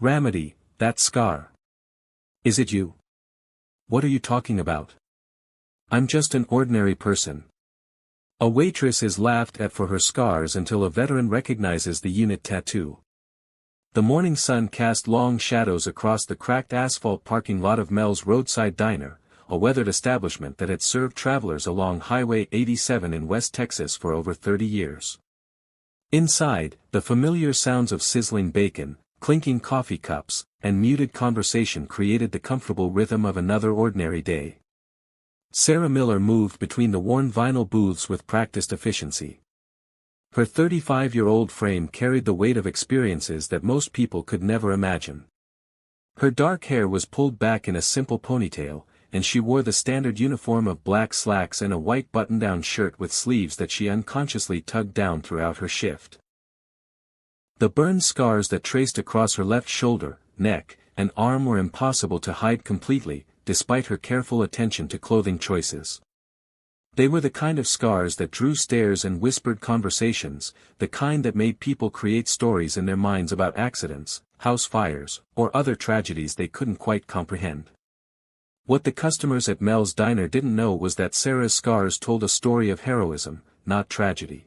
Ramedy, that scar. Is it you? What are you talking about? I'm just an ordinary person. A waitress is laughed at for her scars until a veteran recognizes the unit tattoo. The morning sun cast long shadows across the cracked asphalt parking lot of Mel's roadside diner, a weathered establishment that had served travelers along Highway 87 in West Texas for over 30 years. Inside, the familiar sounds of sizzling bacon, clinking coffee cups, and muted conversation created the comfortable rhythm of another ordinary day. Sarah Miller moved between the worn vinyl booths with practiced efficiency. Her 35-year-old frame carried the weight of experiences that most people could never imagine. Her dark hair was pulled back in a simple ponytail, and she wore the standard uniform of black slacks and a white button-down shirt with sleeves that she unconsciously tugged down throughout her shift. The burn scars that traced across her left shoulder, neck, and arm were impossible to hide completely, despite her careful attention to clothing choices. They were the kind of scars that drew stares and whispered conversations, the kind that made people create stories in their minds about accidents, house fires, or other tragedies they couldn't quite comprehend. What the customers at Mel's diner didn't know was that Sarah's scars told a story of heroism, not tragedy.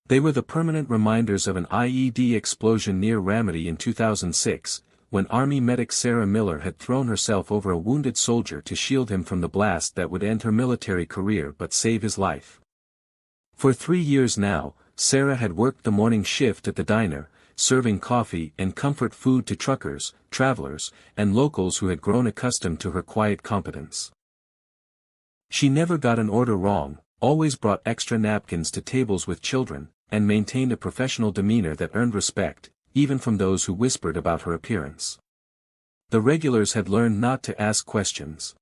They were the permanent reminders of an IED explosion near Ramedy in 2006, when Army medic Sarah Miller had thrown herself over a wounded soldier to shield him from the blast that would end her military career but save his life. For 3 years now, Sarah had worked the morning shift at the diner, serving coffee and comfort food to truckers, travelers, and locals who had grown accustomed to her quiet competence. She never got an order wrong, always brought extra napkins to tables with children, and maintained a professional demeanor that earned respect, even from those who whispered about her appearance. The regulars had learned not to ask questions.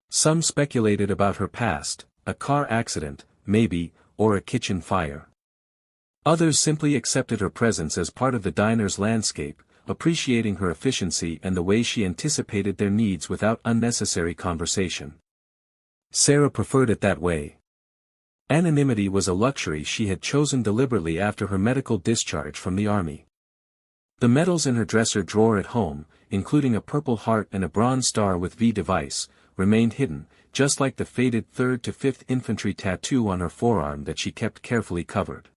Some speculated about her past, a car accident, maybe, or a kitchen fire. Others simply accepted her presence as part of the diner's landscape, appreciating her efficiency and the way she anticipated their needs without unnecessary conversation. Sarah preferred it that way. Anonymity was a luxury she had chosen deliberately after her medical discharge from the Army. The medals in her dresser drawer at home, including a Purple Heart and a Bronze Star with V device, remained hidden, just like the faded 3rd to 5th Infantry tattoo on her forearm that she kept carefully covered.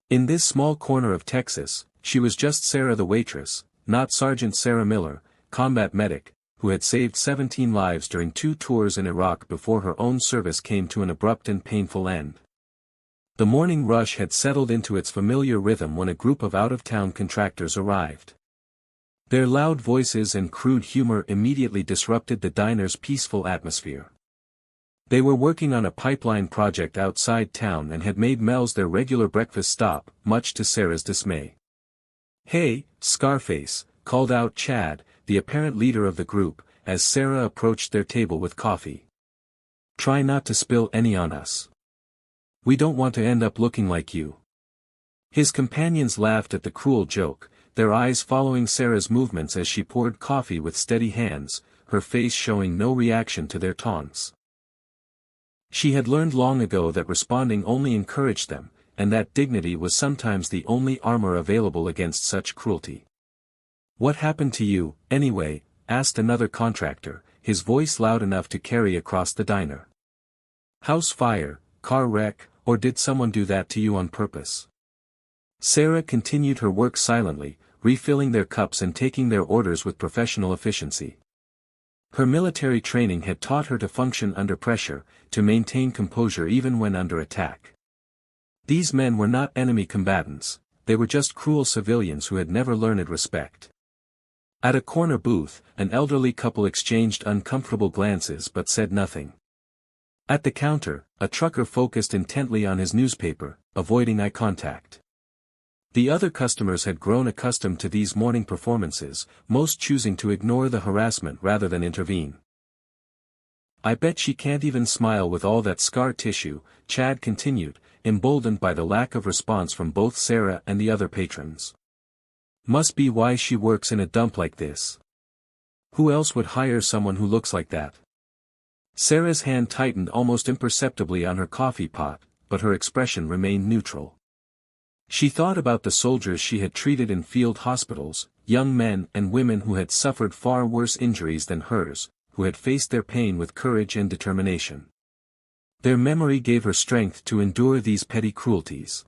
In this small corner of Texas, she was just Sarah the waitress, not Sergeant Sarah Miller, combat medic, who had saved 17 lives during 2 tours in Iraq before her own service came to an abrupt and painful end. The morning rush had settled into its familiar rhythm when a group of out-of-town contractors arrived. Their loud voices and crude humor immediately disrupted the diner's peaceful atmosphere. They were working on a pipeline project outside town and had made Mel's their regular breakfast stop, much to Sarah's dismay. "Hey, Scarface," called out Chad, the apparent leader of the group, as Sarah approached their table with coffee. "Try not to spill any on us. We don't want to end up looking like you." His companions laughed at the cruel joke, their eyes following Sarah's movements as she poured coffee with steady hands, her face showing no reaction to their taunts. She had learned long ago that responding only encouraged them, and that dignity was sometimes the only armor available against such cruelty. "What happened to you, anyway?" asked another contractor, his voice loud enough to carry across the diner. "House fire, car wreck, or did someone do that to you on purpose?" Sarah continued her work silently, refilling their cups and taking their orders with professional efficiency. Her military training had taught her to function under pressure, to maintain composure even when under attack. These men were not enemy combatants, they were just cruel civilians who had never learned respect. At a corner booth, an elderly couple exchanged uncomfortable glances but said nothing. At the counter, a trucker focused intently on his newspaper, avoiding eye contact. The other customers had grown accustomed to these morning performances, most choosing to ignore the harassment rather than intervene. "I bet she can't even smile with all that scar tissue," Chad continued, emboldened by the lack of response from both Sarah and the other patrons. "Must be why she works in a dump like this. Who else would hire someone who looks like that?" Sarah's hand tightened almost imperceptibly on her coffee pot, but her expression remained neutral. She thought about the soldiers she had treated in field hospitals, young men and women who had suffered far worse injuries than hers, who had faced their pain with courage and determination. Their memory gave her strength to endure these petty cruelties.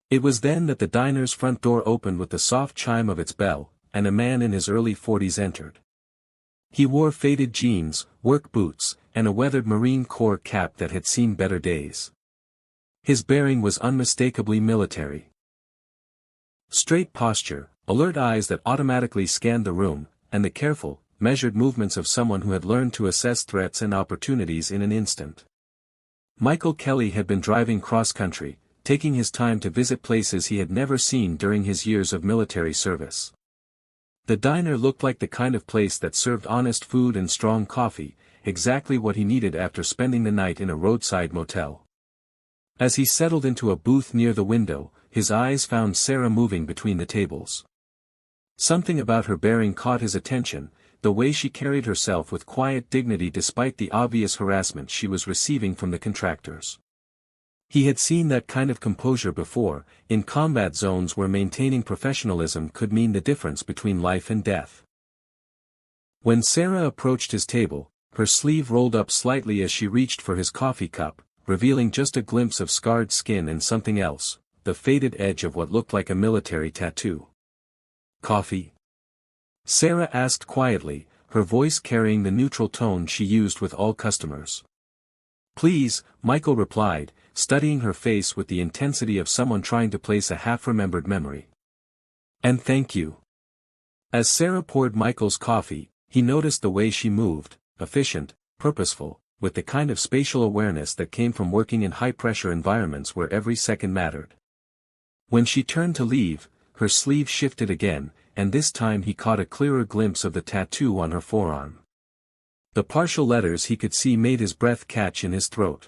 It was then that the diner's front door opened with the soft chime of its bell, and a man in his early 40s entered. He wore faded jeans, work boots, and a weathered Marine Corps cap that had seen better days. His bearing was unmistakably military. Straight posture, alert eyes that automatically scanned the room, and the careful, measured movements of someone who had learned to assess threats and opportunities in an instant. Michael Kelly had been driving cross-country, taking his time to visit places he had never seen during his years of military service. The diner looked like the kind of place that served honest food and strong coffee, exactly what he needed after spending the night in a roadside motel. As he settled into a booth near the window, his eyes found Sarah moving between the tables. Something about her bearing caught his attention, the way she carried herself with quiet dignity despite the obvious harassment she was receiving from the contractors. He had seen that kind of composure before, in combat zones where maintaining professionalism could mean the difference between life and death. When Sarah approached his table, her sleeve rolled up slightly as she reached for his coffee cup, revealing just a glimpse of scarred skin and something else, the faded edge of what looked like a military tattoo. "Coffee?" Sarah asked quietly, her voice carrying the neutral tone she used with all customers. "Please," Michael replied, studying her face with the intensity of someone trying to place a half-remembered memory. "And thank you." As Sarah poured Michael's coffee, he noticed the way she moved, efficient, purposeful, with the kind of spatial awareness that came from working in high-pressure environments where every second mattered. When she turned to leave, her sleeve shifted again, and this time he caught a clearer glimpse of the tattoo on her forearm. The partial letters he could see made his breath catch in his throat.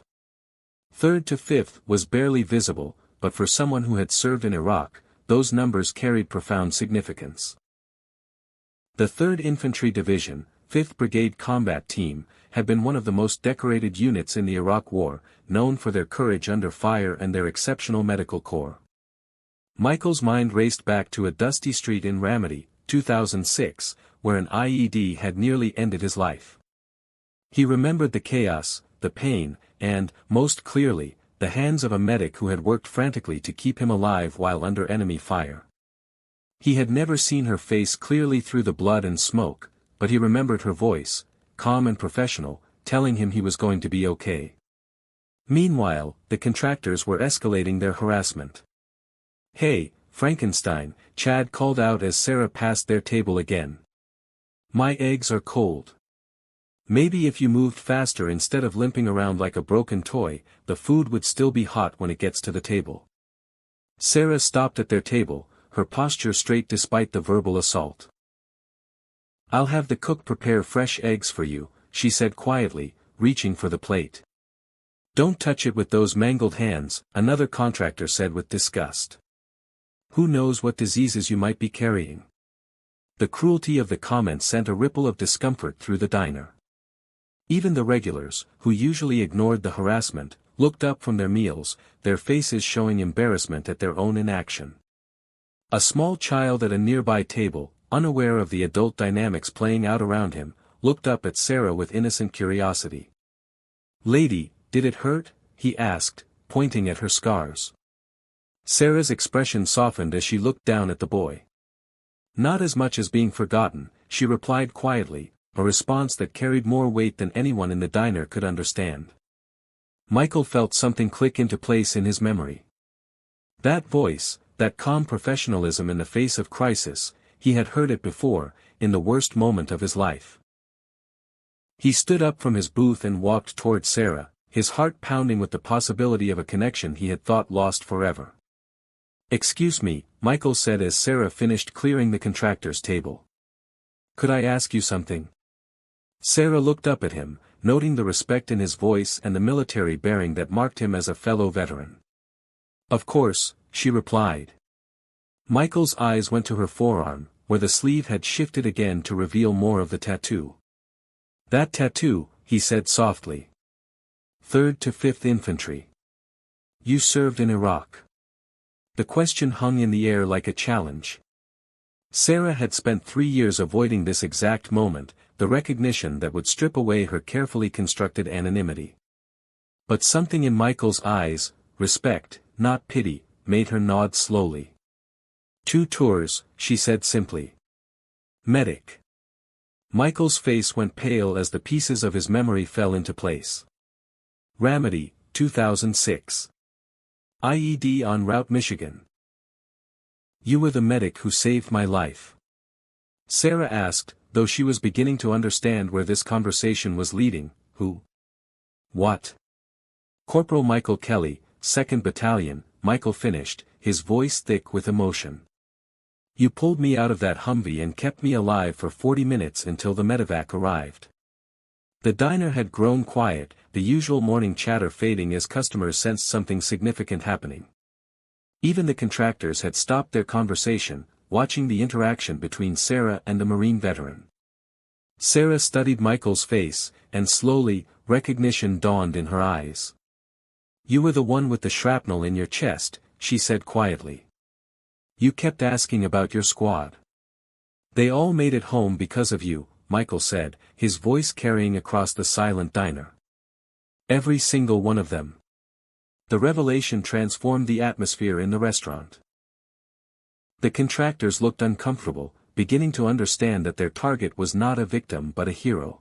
3rd to 5th was barely visible, but for someone who had served in Iraq, those numbers carried profound significance. The 3rd Infantry Division, 5th Brigade Combat Team, had been one of the most decorated units in the Iraq War, known for their courage under fire and their exceptional medical corps. Michael's mind raced back to a dusty street in Ramadi, 2006, where an IED had nearly ended his life. He remembered the chaos, the pain, and, most clearly, the hands of a medic who had worked frantically to keep him alive while under enemy fire. He had never seen her face clearly through the blood and smoke, but he remembered her voice, calm and professional, telling him he was going to be okay. Meanwhile, the contractors were escalating their harassment. "Hey, Frankenstein," Chad called out as Sarah passed their table again. "My eggs are cold. Maybe if you moved faster instead of limping around like a broken toy, the food would still be hot when it gets to the table." Sarah stopped at their table, her posture straight despite the verbal assault. "I'll have the cook prepare fresh eggs for you," she said quietly, reaching for the plate. "Don't touch it with those mangled hands," another contractor said with disgust. "Who knows what diseases you might be carrying?" The cruelty of the comment sent a ripple of discomfort through the diner. Even the regulars, who usually ignored the harassment, looked up from their meals, their faces showing embarrassment at their own inaction. A small child at a nearby table, unaware of the adult dynamics playing out around him, looked up at Sarah with innocent curiosity. "Lady, did it hurt?" he asked, pointing at her scars. Sarah's expression softened as she looked down at the boy. "Not as much as being forgotten," she replied quietly, a response that carried more weight than anyone in the diner could understand. Michael felt something click into place in his memory. That voice, that calm professionalism in the face of crisis, he had heard it before, in the worst moment of his life. He stood up from his booth and walked toward Sarah, his heart pounding with the possibility of a connection he had thought lost forever. "Excuse me," Michael said as Sarah finished clearing the contractor's table. "Could I ask you something?" Sarah looked up at him, noting the respect in his voice and the military bearing that marked him as a fellow veteran. "Of course," she replied. Michael's eyes went to her forearm, where the sleeve had shifted again to reveal more of the tattoo. "That tattoo," he said softly. 3rd to 5th Infantry. You served in Iraq. The question hung in the air like a challenge. Sarah had spent 3 years avoiding this exact moment, the recognition that would strip away her carefully constructed anonymity. But something in Michael's eyes, respect, not pity, made her nod slowly. 2 tours, she said simply. Medic. Michael's face went pale as the pieces of his memory fell into place. Remedy, 2006. IED en route Michigan. You were the medic who saved my life. Sarah asked, though she was beginning to understand where this conversation was leading. Who? What? Corporal Michael Kelly, 2nd Battalion, Michael finished, his voice thick with emotion. You pulled me out of that Humvee and kept me alive for 40 minutes until the medevac arrived. The diner had grown quiet, the usual morning chatter fading as customers sensed something significant happening. Even the contractors had stopped their conversation, watching the interaction between Sarah and the Marine veteran. Sarah studied Michael's face, and slowly, recognition dawned in her eyes. You were the one with the shrapnel in your chest, she said quietly. You kept asking about your squad. They all made it home because of you, Michael said, his voice carrying across the silent diner. Every single one of them. The revelation transformed the atmosphere in the restaurant. The contractors looked uncomfortable, beginning to understand that their target was not a victim but a hero.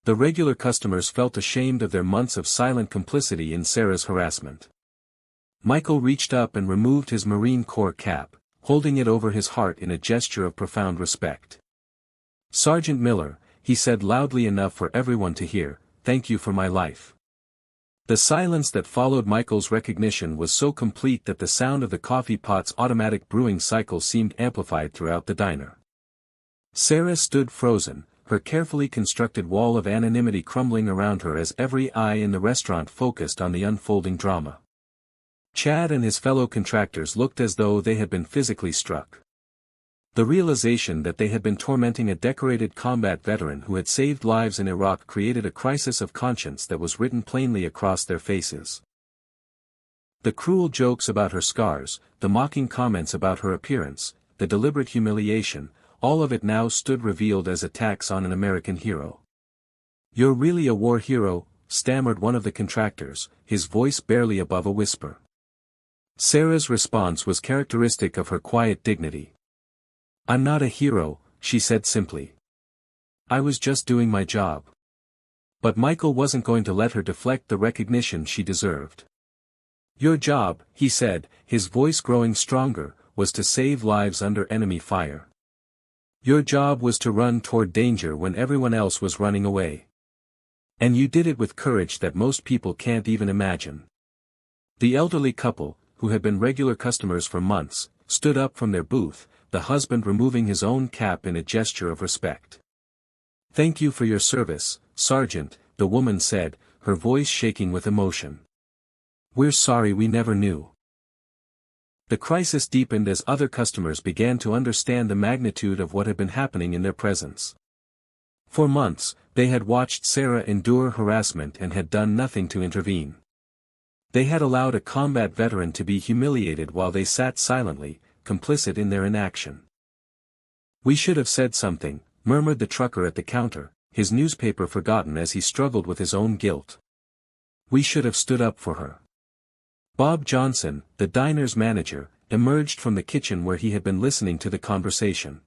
The regular customers felt ashamed of their months of silent complicity in Sarah's harassment. Michael reached up and removed his Marine Corps cap, holding it over his heart in a gesture of profound respect. Sergeant Miller, he said loudly enough for everyone to hear, thank you for my life. The silence that followed Michael's recognition was so complete that the sound of the coffee pot's automatic brewing cycle seemed amplified throughout the diner. Sarah stood frozen, her carefully constructed wall of anonymity crumbling around her as every eye in the restaurant focused on the unfolding drama. Chad and his fellow contractors looked as though they had been physically struck. The realization that they had been tormenting a decorated combat veteran who had saved lives in Iraq created a crisis of conscience that was written plainly across their faces. The cruel jokes about her scars, the mocking comments about her appearance, the deliberate humiliation, all of it now stood revealed as attacks on an American hero. You're really a war hero, stammered one of the contractors, his voice barely above a whisper. Sarah's response was characteristic of her quiet dignity. I'm not a hero, she said simply. I was just doing my job. But Michael wasn't going to let her deflect the recognition she deserved. Your job, he said, his voice growing stronger, was to save lives under enemy fire. Your job was to run toward danger when everyone else was running away. And you did it with courage that most people can't even imagine. The elderly couple, who had been regular customers for months, stood up from their booth, the husband removing his own cap in a gesture of respect. Thank you for your service, Sergeant, the woman said, her voice shaking with emotion. We're sorry we never knew. The crisis deepened as other customers began to understand the magnitude of what had been happening in their presence. For months, they had watched Sarah endure harassment and had done nothing to intervene. They had allowed a combat veteran to be humiliated while they sat silently, complicit in their inaction. We should have said something, murmured the trucker at the counter, his newspaper forgotten as he struggled with his own guilt. We should have stood up for her. Bob Johnson, the diner's manager, emerged from the kitchen where he had been listening to the conversation.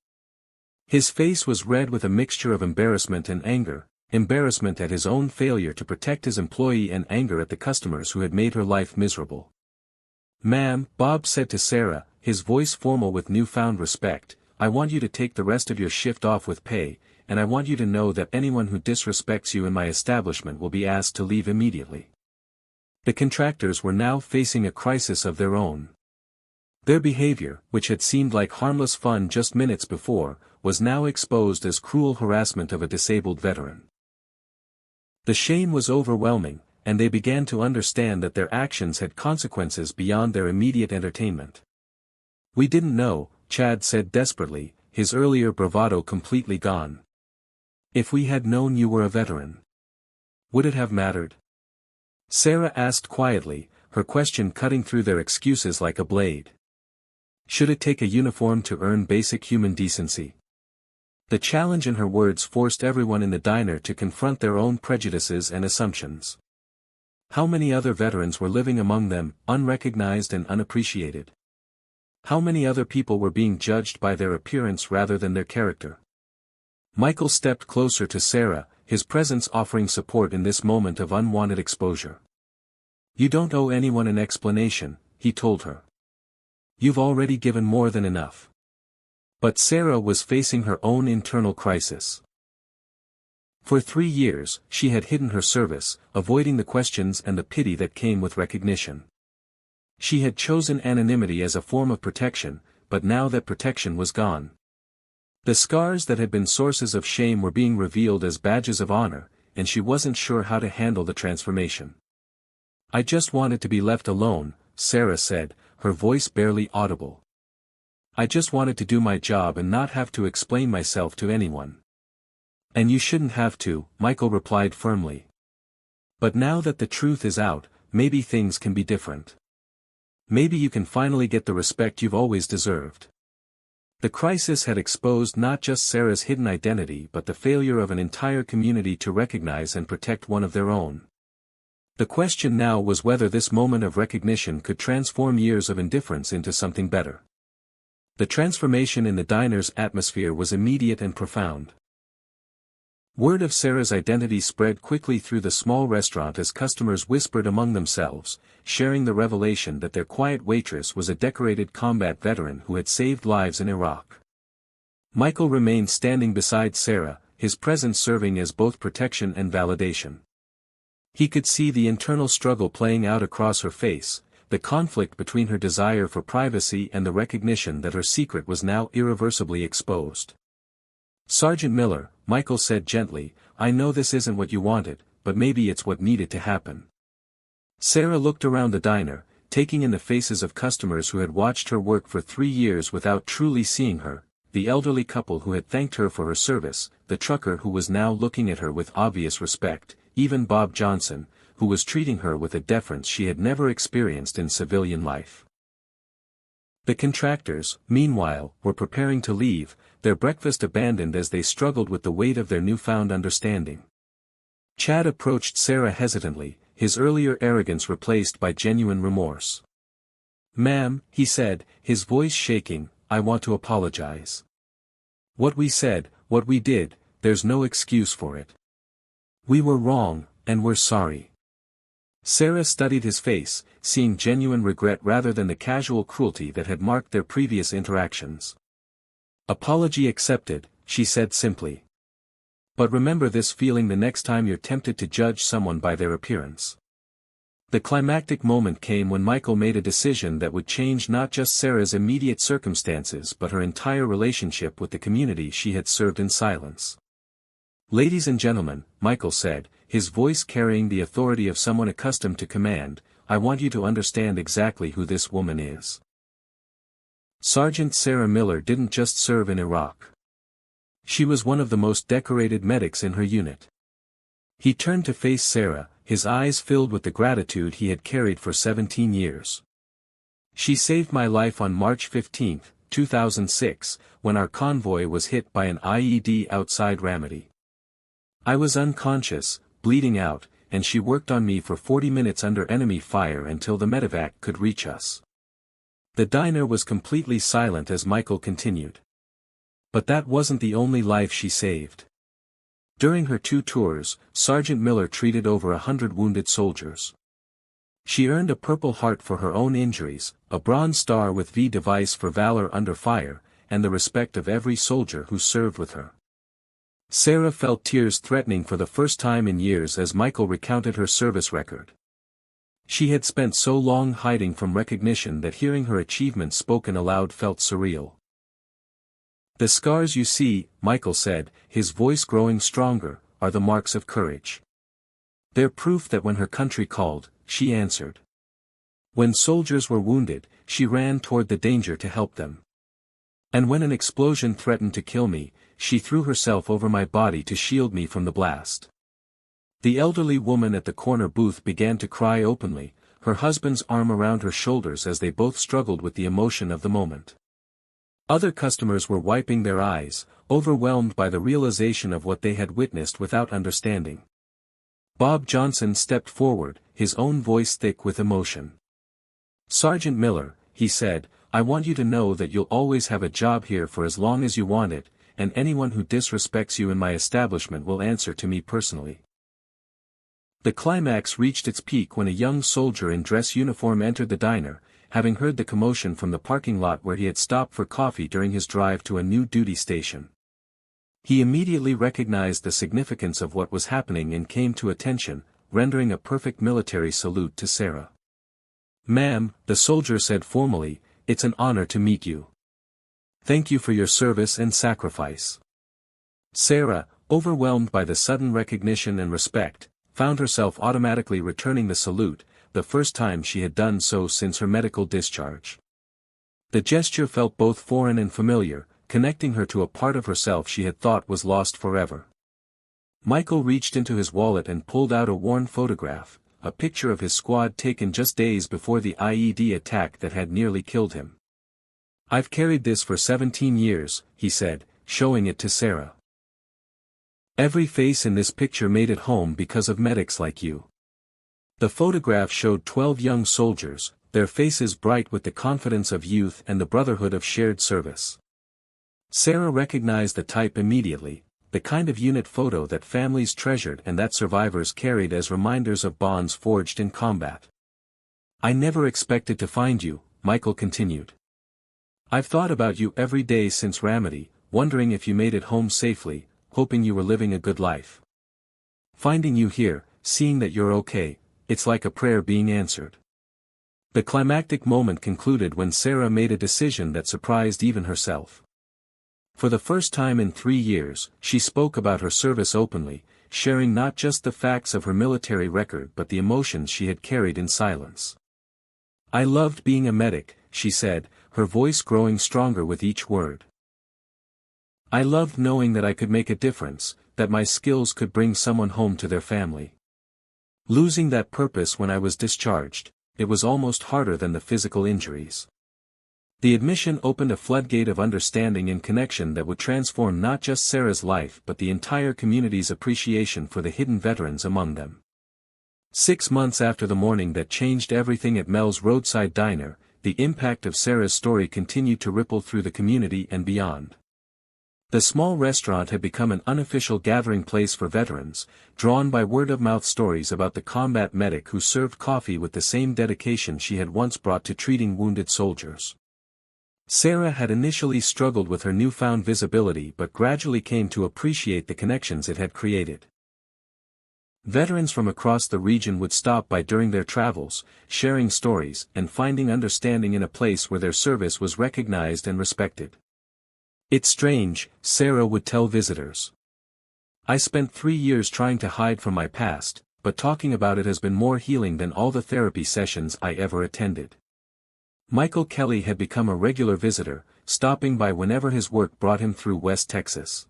His face was red with a mixture of embarrassment and anger, embarrassment at his own failure to protect his employee and anger at the customers who had made her life miserable. Ma'am, Bob said to Sarah, his voice formal with newfound respect, I want you to take the rest of your shift off with pay, and I want you to know that anyone who disrespects you in my establishment will be asked to leave immediately. The contractors were now facing a crisis of their own. Their behavior, which had seemed like harmless fun just minutes before, was now exposed as cruel harassment of a disabled veteran. The shame was overwhelming, and they began to understand that their actions had consequences beyond their immediate entertainment. We didn't know, Chad said desperately, his earlier bravado completely gone. If we had known you were a veteran, would it have mattered? Sarah asked quietly, her question cutting through their excuses like a blade. Should it take a uniform to earn basic human decency? The challenge in her words forced everyone in the diner to confront their own prejudices and assumptions. How many other veterans were living among them, unrecognized and unappreciated? How many other people were being judged by their appearance rather than their character? Michael stepped closer to Sarah, his presence offering support in this moment of unwanted exposure. "You don't owe anyone an explanation," he told her. "You've already given more than enough." But Sarah was facing her own internal crisis. For 3 years, she had hidden her service, avoiding the questions and the pity that came with recognition. She had chosen anonymity as a form of protection, but now that protection was gone. The scars that had been sources of shame were being revealed as badges of honor, and she wasn't sure how to handle the transformation. "I just wanted to be left alone," Sarah said, her voice barely audible. "I just wanted to do my job and not have to explain myself to anyone." "And you shouldn't have to," Michael replied firmly. "But now that the truth is out, maybe things can be different. Maybe you can finally get the respect you've always deserved." The crisis had exposed not just Sarah's hidden identity but the failure of an entire community to recognize and protect one of their own. The question now was whether this moment of recognition could transform years of indifference into something better. The transformation in the diner's atmosphere was immediate and profound. Word of Sarah's identity spread quickly through the small restaurant as customers whispered among themselves, sharing the revelation that their quiet waitress was a decorated combat veteran who had saved lives in Iraq. Michael remained standing beside Sarah, his presence serving as both protection and validation. He could see the internal struggle playing out across her face, the conflict between her desire for privacy and the recognition that her secret was now irreversibly exposed. "Sergeant Miller," Michael said gently, "I know this isn't what you wanted, but maybe it's what needed to happen." Sarah looked around the diner, taking in the faces of customers who had watched her work for 3 years without truly seeing her, the elderly couple who had thanked her for her service, the trucker who was now looking at her with obvious respect, even Bob Johnson, who was treating her with a deference she had never experienced in civilian life. The contractors, meanwhile, were preparing to leave, their breakfast abandoned as they struggled with the weight of their newfound understanding. Chad approached Sarah hesitantly, his earlier arrogance replaced by genuine remorse. "Ma'am," he said, his voice shaking, "I want to apologize. What we said, what we did, there's no excuse for it. We were wrong, and we're sorry." Sarah studied his face, seeing genuine regret rather than the casual cruelty that had marked their previous interactions. "Apology accepted," she said simply. "But remember this feeling the next time you're tempted to judge someone by their appearance." The climactic moment came when Michael made a decision that would change not just Sarah's immediate circumstances but her entire relationship with the community she had served in silence. "Ladies and gentlemen," Michael said, his voice carrying the authority of someone accustomed to command, "I want you to understand exactly who this woman is. Sergeant Sarah Miller didn't just serve in Iraq. She was one of the most decorated medics in her unit." He turned to face Sarah, his eyes filled with the gratitude he had carried for 17 years. "She saved my life on March 15, 2006, when our convoy was hit by an IED outside Ramadi. I was unconscious, bleeding out, and she worked on me for 40 minutes under enemy fire until the medevac could reach us." The diner was completely silent as Michael continued. "But that wasn't the only life she saved. During her 2 tours, Sergeant Miller treated over 100 wounded soldiers. She earned a Purple Heart for her own injuries, a Bronze Star with V device for valor under fire, and the respect of every soldier who served with her." Sarah felt tears threatening for the first time in years as Michael recounted her service record. She had spent so long hiding from recognition that hearing her achievements spoken aloud felt surreal. "The scars you see," Michael said, his voice growing stronger, "are the marks of courage. They're proof that when her country called, she answered. When soldiers were wounded, she ran toward the danger to help them. And when an explosion threatened to kill me, she threw herself over my body to shield me from the blast." The elderly woman at the corner booth began to cry openly, her husband's arm around her shoulders as they both struggled with the emotion of the moment. Other customers were wiping their eyes, overwhelmed by the realization of what they had witnessed without understanding. Bob Johnson stepped forward, his own voice thick with emotion. "Sergeant Miller," he said, "I want you to know that you'll always have a job here for as long as you want it, and anyone who disrespects you in my establishment will answer to me personally." The climax reached its peak when a young soldier in dress uniform entered the diner, having heard the commotion from the parking lot where he had stopped for coffee during his drive to a new duty station. He immediately recognized the significance of what was happening and came to attention, rendering a perfect military salute to Sarah. "Ma'am," the soldier said formally, "it's an honor to meet you. Thank you for your service and sacrifice." Sarah, overwhelmed by the sudden recognition and respect, found herself automatically returning the salute, the first time she had done so since her medical discharge. The gesture felt both foreign and familiar, connecting her to a part of herself she had thought was lost forever. Michael reached into his wallet and pulled out a worn photograph, a picture of his squad taken just days before the IED attack that had nearly killed him. "I've carried this for 17 years, he said, showing it to Sarah. "Every face in this picture made it home because of medics like you." The photograph showed 12 young soldiers, their faces bright with the confidence of youth and the brotherhood of shared service. Sarah recognized the type immediately, the kind of unit photo that families treasured and that survivors carried as reminders of bonds forged in combat. "I never expected to find you," Michael continued. "I've thought about you every day since Ramadi, wondering if you made it home safely, hoping you were living a good life. Finding you here, seeing that you're okay, it's like a prayer being answered." The climactic moment concluded when Sarah made a decision that surprised even herself. For the first time in 3 years, she spoke about her service openly, sharing not just the facts of her military record but the emotions she had carried in silence. "I loved being a medic," she said, her voice growing stronger with each word. "I loved knowing that I could make a difference, that my skills could bring someone home to their family. Losing that purpose when I was discharged, it was almost harder than the physical injuries." The admission opened a floodgate of understanding and connection that would transform not just Sarah's life but the entire community's appreciation for the hidden veterans among them. 6 months after the morning that changed everything at Mel's roadside diner, the impact of Sarah's story continued to ripple through the community and beyond. The small restaurant had become an unofficial gathering place for veterans, drawn by word-of-mouth stories about the combat medic who served coffee with the same dedication she had once brought to treating wounded soldiers. Sarah had initially struggled with her newfound visibility but gradually came to appreciate the connections it had created. Veterans from across the region would stop by during their travels, sharing stories and finding understanding in a place where their service was recognized and respected. "It's strange," Sarah would tell visitors. "I spent 3 years trying to hide from my past, but talking about it has been more healing than all the therapy sessions I ever attended." Michael Kelly had become a regular visitor, stopping by whenever his work brought him through West Texas.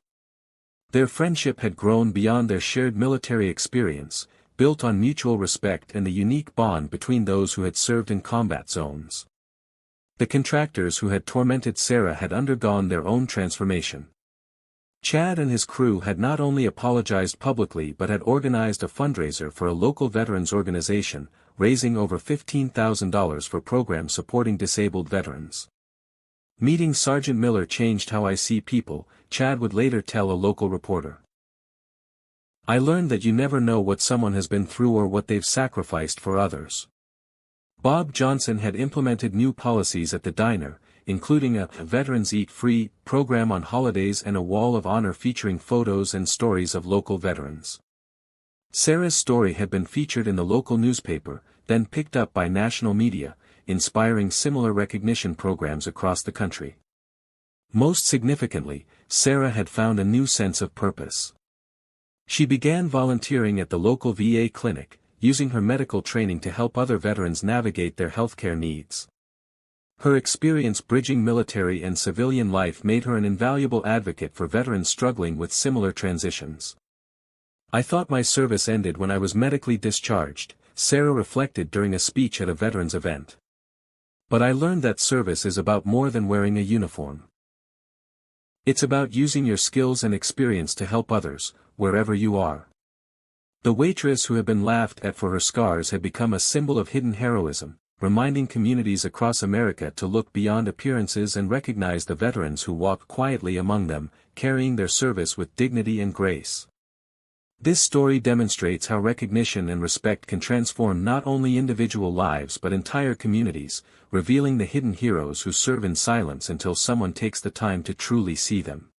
Their friendship had grown beyond their shared military experience, built on mutual respect and the unique bond between those who had served in combat zones. The contractors who had tormented Sarah had undergone their own transformation. Chad and his crew had not only apologized publicly but had organized a fundraiser for a local veterans organization, raising over $15,000 for programs supporting disabled veterans. "Meeting Sergeant Miller changed how I see people," Chad would later tell a local reporter. "I learned that you never know what someone has been through or what they've sacrificed for others." Bob Johnson had implemented new policies at the diner, including a Veterans Eat Free program on holidays and a wall of honor featuring photos and stories of local veterans. Sarah's story had been featured in the local newspaper, then picked up by national media, inspiring similar recognition programs across the country. Most significantly, Sarah had found a new sense of purpose. She began volunteering at the local VA clinic, using her medical training to help other veterans navigate their healthcare needs. Her experience bridging military and civilian life made her an invaluable advocate for veterans struggling with similar transitions. "I thought my service ended when I was medically discharged," Sarah reflected during a speech at a veterans event. But I learned that service is about more than wearing a uniform. It's about using your skills and experience to help others, wherever you are. The waitress who had been laughed at for her scars had become a symbol of hidden heroism, reminding communities across America to look beyond appearances and recognize the veterans who walk quietly among them, carrying their service with dignity and grace. This story demonstrates how recognition and respect can transform not only individual lives but entire communities, revealing the hidden heroes who serve in silence until someone takes the time to truly see them.